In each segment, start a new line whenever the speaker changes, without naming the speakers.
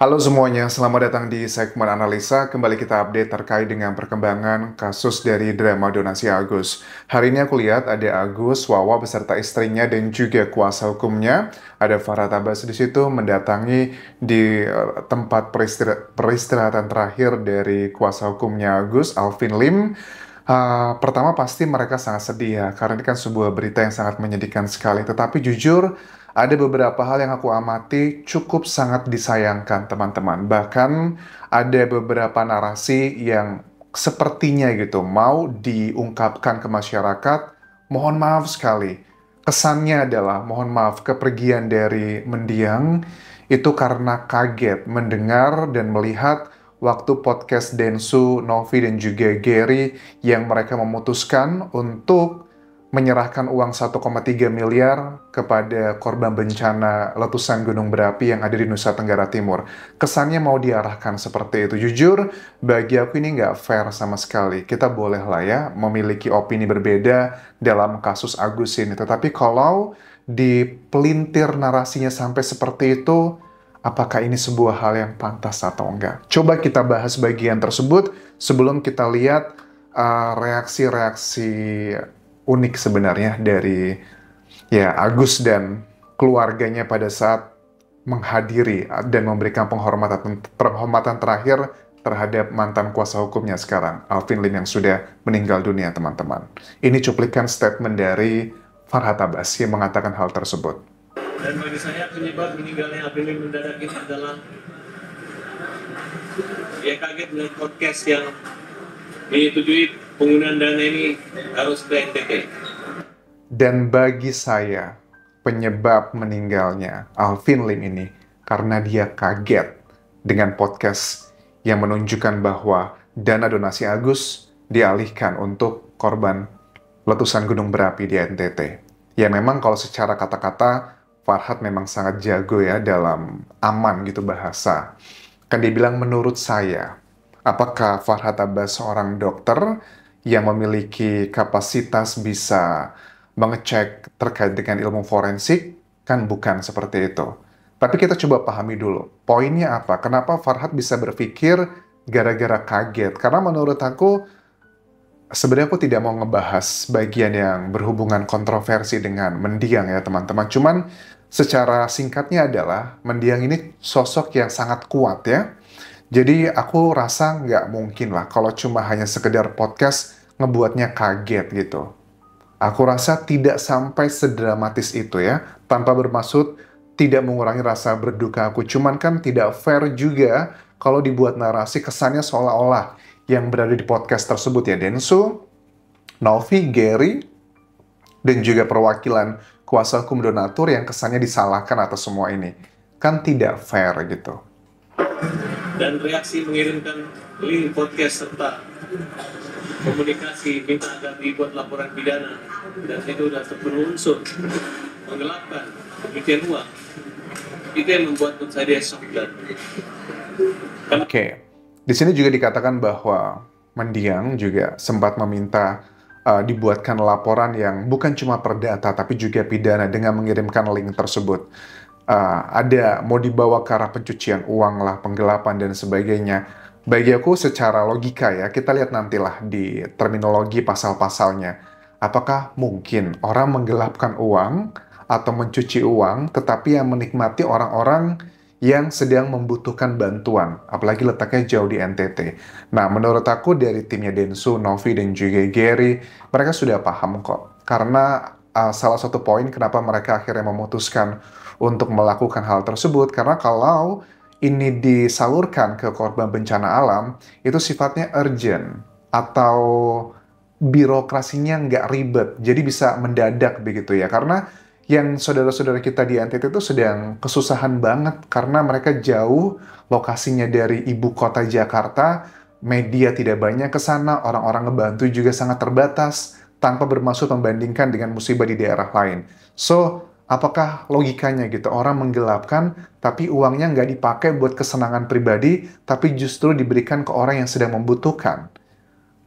Halo semuanya, selamat datang di segmen analisa. Kembali kita update terkait dengan perkembangan kasus dari drama donasi Agus. Hari ini aku lihat ada Agus, Wawa beserta istrinya dan juga kuasa hukumnya. Ada Farhad Abbas di situ mendatangi di tempat peristirahatan terakhir dari kuasa hukumnya Agus, Alvin Lim. Pertama pasti mereka sangat sedih ya, karena ini kan sebuah berita yang sangat menyedihkan sekali. Tetapi jujur, ada beberapa hal yang aku amati cukup sangat disayangkan teman-teman. Bahkan ada beberapa narasi yang sepertinya gitu mau diungkapkan ke masyarakat. Mohon maaf sekali. Kesannya adalah mohon maaf kepergian dari mendiang itu karena kaget mendengar dan melihat waktu podcast Densu, Novi dan juga Gary yang mereka memutuskan untuk menyerahkan uang 1,3 miliar kepada korban bencana letusan gunung berapi yang ada di Nusa Tenggara Timur. Kesannya mau diarahkan seperti itu. Jujur, bagi aku ini nggak fair sama sekali. Kita boleh lah ya memiliki opini berbeda dalam kasus Agus ini. Tetapi kalau dipelintir narasinya sampai seperti itu, apakah ini sebuah hal yang pantas atau enggak? Coba kita bahas bagian tersebut sebelum kita lihat reaksi-reaksi unik sebenarnya dari ya Agus dan keluarganya pada saat menghadiri dan memberikan penghormatan terakhir terhadap mantan kuasa hukumnya sekarang, Alvin Lim yang sudah meninggal dunia, teman-teman. Ini cuplikan statement dari Farhad Abbas yang mengatakan hal tersebut.
Dan bagi saya penyebab meninggalnya Alvin Lim mendadak ini adalah dia kaget melihat podcast yang menyetujui penggunaan dana ini harus ke NTT.
Dan bagi saya, penyebab meninggalnya Alvin Lim ini karena dia kaget dengan podcast yang menunjukkan bahwa dana donasi Agus dialihkan untuk korban letusan gunung berapi di NTT. Ya memang kalau secara kata-kata, Farhad memang sangat jago ya dalam aman gitu bahasa. Kan dia bilang menurut saya, apakah Farhad Abbas seorang dokter yang memiliki kapasitas bisa mengecek terkait dengan ilmu forensik? Kan bukan seperti itu. Tapi kita coba pahami dulu, poinnya apa? Kenapa Farhad bisa berpikir gara-gara kaget? Karena menurut aku, sebenarnya aku tidak mau ngebahas bagian yang berhubungan kontroversi dengan mendiang ya teman-teman. Cuman secara singkatnya adalah mendiang ini sosok yang sangat kuat ya. Jadi aku rasa nggak mungkin lah kalau cuma hanya sekedar podcast ngebuatnya kaget gitu. Aku rasa tidak sampai sedramatis itu ya, tanpa bermaksud tidak mengurangi rasa berduka aku. Cuman kan tidak fair juga kalau dibuat narasi kesannya seolah-olah yang berada di podcast tersebut ya Densu, Novi, Gary, dan juga perwakilan kuasa hukum donatur yang kesannya disalahkan atas semua ini. Kan tidak fair gitu.
Dan reaksi mengirimkan link podcast serta komunikasi minta agar dibuat laporan pidana dan itu sudah terpenuhi unsur menggelapkan pencucian uang, itu yang membuat saya shock.
Oke. Di sini juga dikatakan bahwa mendiang juga sempat meminta dibuatkan laporan yang bukan cuma perdata tapi juga pidana dengan mengirimkan link tersebut. Ada mau dibawa ke arah pencucian uang lah, penggelapan dan sebagainya. Bagi aku secara logika ya, kita lihat nantilah di terminologi pasal-pasalnya. Apakah mungkin orang menggelapkan uang atau mencuci uang, tetapi yang menikmati orang-orang yang sedang membutuhkan bantuan, apalagi letaknya jauh di NTT. Nah, menurut aku dari timnya Densu, Novi, dan juga Gary, mereka sudah paham kok. Karena salah satu poin kenapa mereka akhirnya memutuskan untuk melakukan hal tersebut, karena kalau ini disalurkan ke korban bencana alam, itu sifatnya urgent, atau birokrasinya nggak ribet, jadi bisa mendadak begitu ya, karena yang saudara-saudara kita di NTT itu sedang kesusahan banget karena mereka jauh lokasinya dari ibu kota Jakarta, media tidak banyak ke sana, orang-orang ngebantu juga sangat terbatas, tanpa bermaksud membandingkan dengan musibah di daerah lain. So, apakah logikanya gitu, orang menggelapkan, tapi uangnya nggak dipakai buat kesenangan pribadi, tapi justru diberikan ke orang yang sedang membutuhkan?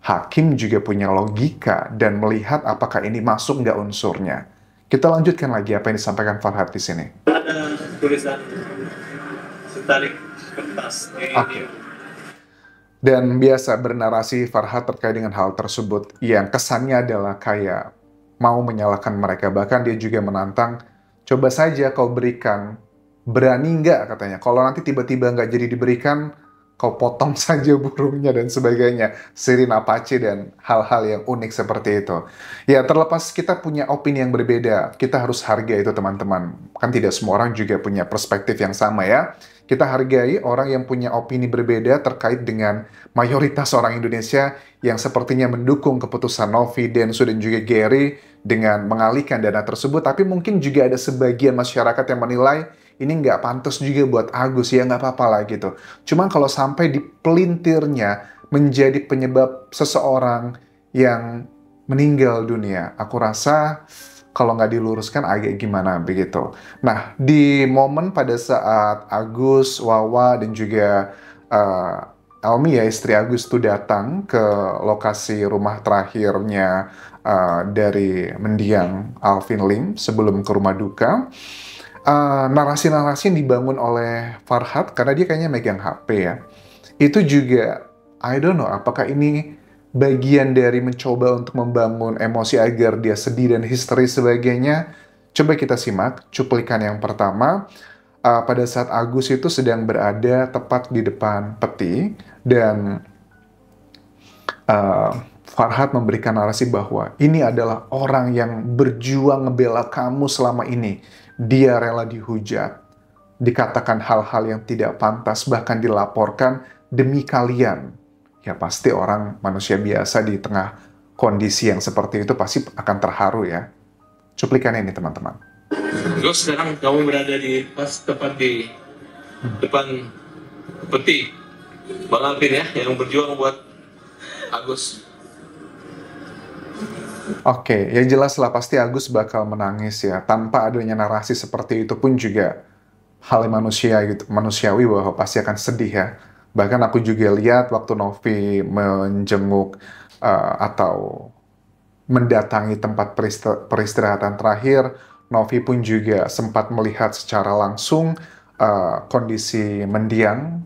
Hakim juga punya logika dan melihat apakah ini masuk nggak unsurnya. Kita lanjutkan lagi apa yang disampaikan Farhad di sini.
Ada tulisan setarik kertas di
Oke. Dan biasa bernarasi Farhad terkait dengan hal tersebut yang kesannya adalah kayak mau menyalahkan mereka. Bahkan dia juga menantang, coba saja kau berikan, berani nggak katanya. Kalau nanti tiba-tiba nggak jadi diberikan, kau potong saja burungnya dan sebagainya. Sirine Apache dan hal-hal yang unik seperti itu. Ya terlepas kita punya opini yang berbeda, kita harus hargai itu teman-teman. Kan tidak semua orang juga punya perspektif yang sama ya. Kita hargai orang yang punya opini berbeda terkait dengan mayoritas orang Indonesia yang sepertinya mendukung keputusan Novi, Densu, dan juga Gary dengan mengalihkan dana tersebut. Tapi mungkin juga ada sebagian masyarakat yang menilai ini nggak pantas juga buat Agus, ya nggak apa-apa lah gitu. Cuma kalau sampai di pelintirnya menjadi penyebab seseorang yang meninggal dunia, aku rasa kalau nggak diluruskan agak gimana begitu. Nah, di momen pada saat Agus, Wawa, dan juga Elmi ya, istri Agus itu datang ke lokasi rumah terakhirnya dari mendiang Alvin Lim sebelum ke rumah duka. Narasi-narasi yang dibangun oleh Farhad, karena dia kayaknya megang HP ya, itu juga, I don't know, apakah ini bagian dari mencoba untuk membangun emosi agar dia sedih dan histeris sebagainya. Coba kita simak cuplikan yang pertama. Pada saat Agus itu sedang berada tepat di depan peti dan Farhad memberikan narasi bahwa ini adalah orang yang berjuang ngebela kamu selama ini. Dia rela dihujat, dikatakan hal-hal yang tidak pantas, bahkan dilaporkan demi kalian. Ya pasti orang manusia biasa di tengah kondisi yang seperti itu pasti akan terharu ya. Cuplikan ini teman-teman.
Terus sekarang kamu berada di tepat di depan peti Bang Alvin ya, yang berjuang buat Agus.
Oke, yang jelas lah pasti Agus bakal menangis ya. Tanpa adanya narasi seperti itu pun juga hal yang manusiawi bahwa pasti akan sedih ya. Bahkan aku juga lihat waktu Novi menjenguk atau mendatangi tempat peristirahatan terakhir, Novi pun juga sempat melihat secara langsung kondisi mendiang,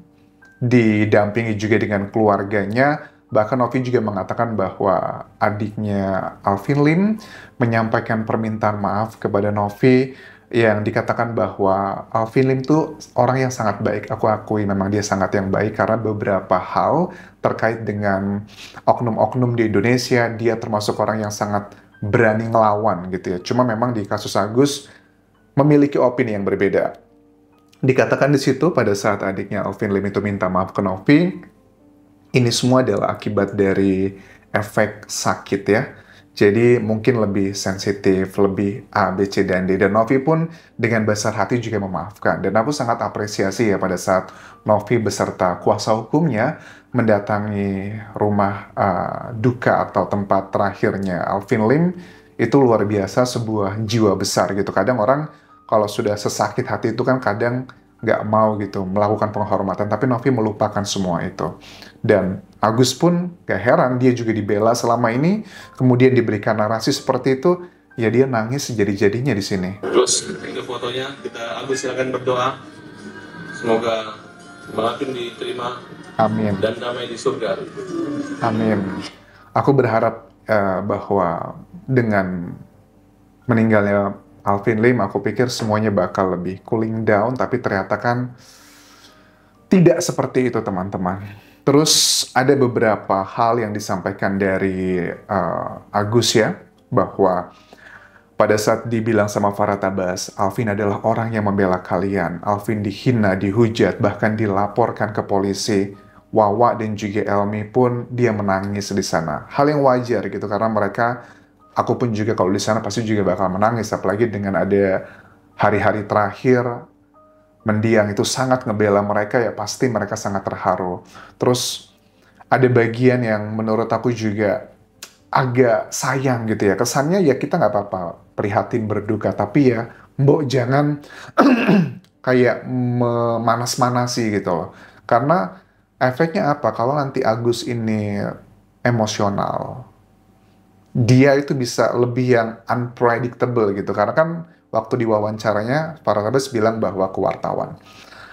didampingi juga dengan keluarganya. Bahkan Novi juga mengatakan bahwa adiknya Alvin Lim menyampaikan permintaan maaf kepada Novi yang dikatakan bahwa Alvin Lim tuh orang yang sangat baik. Aku akui memang dia sangat yang baik karena beberapa hal terkait dengan oknum-oknum di Indonesia, dia termasuk orang yang sangat berani ngelawan gitu ya. Cuma memang di kasus Agus memiliki opini yang berbeda. Dikatakan di situ pada saat adiknya Alvin Lim itu minta maaf ke Novi, ini semua adalah akibat dari efek sakit ya. Jadi mungkin lebih sensitif, lebih A, B, C, dan D. Dan Novi pun dengan besar hati juga memaafkan. Dan aku sangat apresiasi ya pada saat Novi beserta kuasa hukumnya mendatangi rumah duka atau tempat terakhirnya Alvin Lim. Itu luar biasa, sebuah jiwa besar gitu. Kadang orang kalau sudah sesakit hati itu kan kadang nggak mau gitu melakukan penghormatan, tapi Novi melupakan semua itu. Dan Agus pun gak heran, dia juga dibela selama ini, kemudian diberikan narasi seperti itu, ya dia nangis sejadi-jadinya di sini.
Terus itu fotonya, Agus silakan berdoa, semoga Bang Alvin diterima.
Amin.
Dan damai di surga.
Amin. Aku berharap bahwa dengan meninggalnya Alvin Lim, aku pikir semuanya bakal lebih cooling down, tapi ternyata kan tidak seperti itu teman-teman. Terus ada beberapa hal yang disampaikan dari Agus ya, bahwa pada saat dibilang sama Farhad Abbas, Alvin adalah orang yang membela kalian, Alvin dihina, dihujat, bahkan dilaporkan ke polisi. Wawa dan juga Elmi pun dia menangis di sana. Hal yang wajar gitu, karena mereka, aku pun juga kalau di sana pasti juga bakal menangis, apalagi dengan ada hari-hari terakhir mendiang itu sangat ngebela mereka, ya pasti mereka sangat terharu. Terus ada bagian yang menurut aku juga agak sayang gitu ya. Kesannya ya kita nggak apa-apa prihatin berduka, tapi ya mbok jangan kayak memanas-manasi gitu loh. Karena efeknya apa? Kalau nanti Agus ini emosional, dia itu bisa lebih yang unpredictable gitu. Karena kan waktu diwawancaranya, Farhad Abbas bilang bahwa ke wartawan,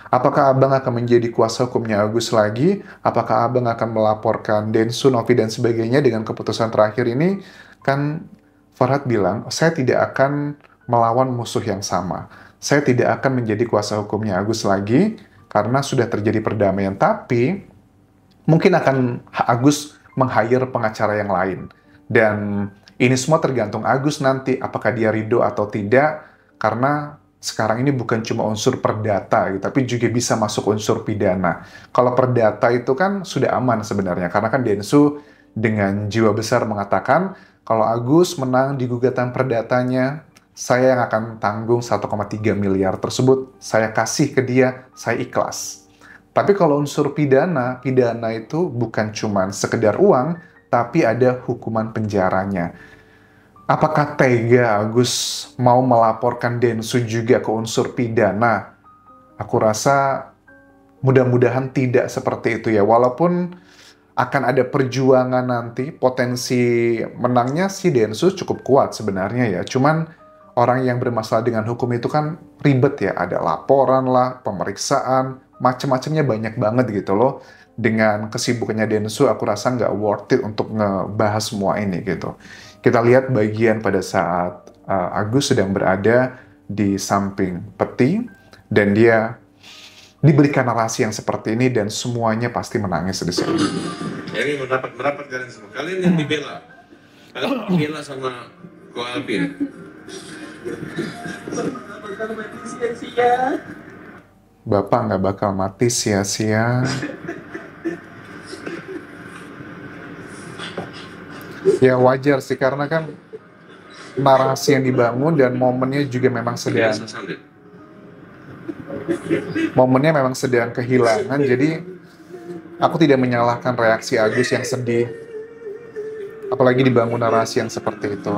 Apakah Abang akan menjadi kuasa hukumnya Agus lagi? Apakah Abang akan melaporkan Densu, Novi, dan sebagainya dengan keputusan terakhir ini? Kan Farhad bilang, saya tidak akan melawan musuh yang sama. Saya tidak akan menjadi kuasa hukumnya Agus lagi, karena sudah terjadi perdamaian. Tapi, mungkin akan Agus meng-hire pengacara yang lain. Dan ini semua tergantung Agus nanti, apakah dia ridho atau tidak, karena sekarang ini bukan cuma unsur perdata, gitu, tapi juga bisa masuk unsur pidana. Kalau perdata itu kan sudah aman sebenarnya, karena kan Densu dengan jiwa besar mengatakan, kalau Agus menang di gugatan perdatanya, saya yang akan tanggung 1,3 miliar tersebut, saya kasih ke dia, saya ikhlas. Tapi kalau unsur pidana, pidana itu bukan cuma sekedar uang, tapi ada hukuman penjaranya. Apakah tega Agus mau melaporkan Densu juga ke unsur pidana? Aku rasa mudah-mudahan tidak seperti itu ya. Walaupun akan ada perjuangan nanti, potensi menangnya si Densu cukup kuat sebenarnya ya. Cuman orang yang bermasalah dengan hukum itu kan ribet ya. Ada laporan lah, pemeriksaan, macam-macamnya banyak banget gitu loh. Dengan kesibukannya Densu, aku rasa nggak worth it untuk ngebahas semua ini gitu. Kita lihat bagian pada saat Agus sedang berada di samping peti, dan dia diberikan narasi yang seperti ini, dan semuanya pasti menangis di sini.
Ini merapat kalian semua. Kalian yang dibela. Kalian dibela sama Ko Alvin.
Bapak nggak bakal mati sia-sia. Ya wajar sih, karena kan narasi yang dibangun dan momennya juga memang sedang kehilangan. Jadi aku tidak menyalahkan reaksi Agus yang sedih, apalagi dibangun narasi yang seperti itu.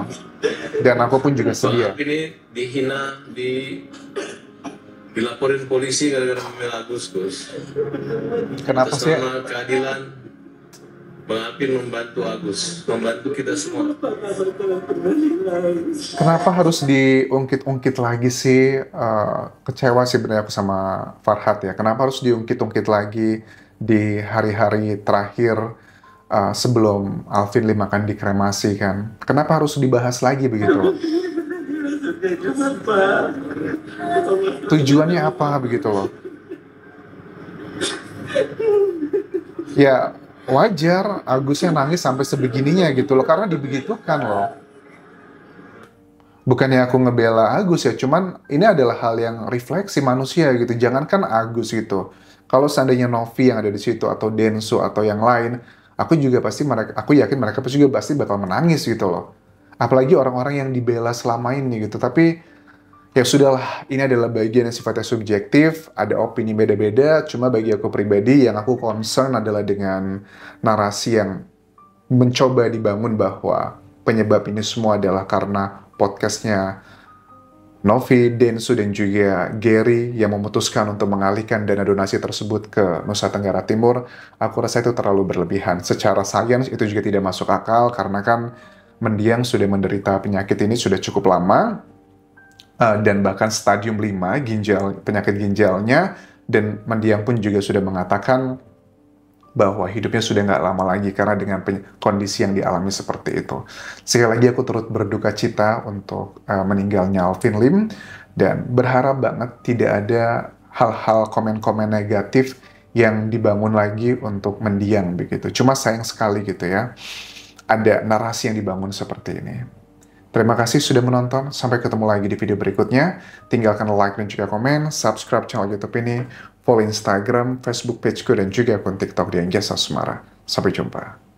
Dan aku pun juga sedih.
Ini dihina, dilaporin polisi gara-gara membela Agus, Gus.
Kenapa sih?
Selama keadilan, Bang Alvin membantu Agus, membantu kita semua.
Kenapa harus diungkit-ungkit lagi sih? Kecewa sih benar aku sama Farhad ya. Kenapa harus diungkit-ungkit lagi di hari-hari terakhir sebelum Alvin Lim akan dikremasi kan? Kenapa harus dibahas lagi begitu? Tujuannya apa begitu loh? Ya wajar Agusnya nangis sampai sebegininya gitu loh, karena dibegitukan loh. Bukannya aku ngebela Agus ya, cuman ini adalah hal yang refleksi manusia gitu. Jangankan Agus gitu, kalau seandainya Novi yang ada di situ atau Densu atau yang lain, aku yakin mereka juga pasti bakal menangis gitu loh. Apalagi orang-orang yang dibela selama ini gitu. Tapi ya sudahlah, ini adalah bagian yang sifatnya subjektif, ada opini beda-beda, cuma bagi aku pribadi yang aku concern adalah dengan narasi yang mencoba dibangun bahwa penyebab ini semua adalah karena podcastnya Novi, Densu, dan juga Gary yang memutuskan untuk mengalihkan dana donasi tersebut ke Nusa Tenggara Timur. Aku rasa itu terlalu berlebihan. Secara sains itu juga tidak masuk akal, karena kan mendiang sudah menderita penyakit ini sudah cukup lama, dan bahkan stadium 5 penyakit ginjalnya, dan mendiang pun juga sudah mengatakan bahwa hidupnya sudah nggak lama lagi karena dengan kondisi yang dialami seperti itu. Sekali lagi aku turut berduka cita untuk meninggalnya Alvin Lim, dan berharap banget tidak ada hal-hal komen-komen negatif yang dibangun lagi untuk mendiang begitu. Cuma sayang sekali gitu ya, ada narasi yang dibangun seperti ini. Terima kasih sudah menonton, sampai ketemu lagi di video berikutnya. Tinggalkan like dan juga komen, subscribe channel YouTube ini, follow Instagram, Facebook pageku, dan juga akun TikTok di Anggesa Sumara. Sampai jumpa.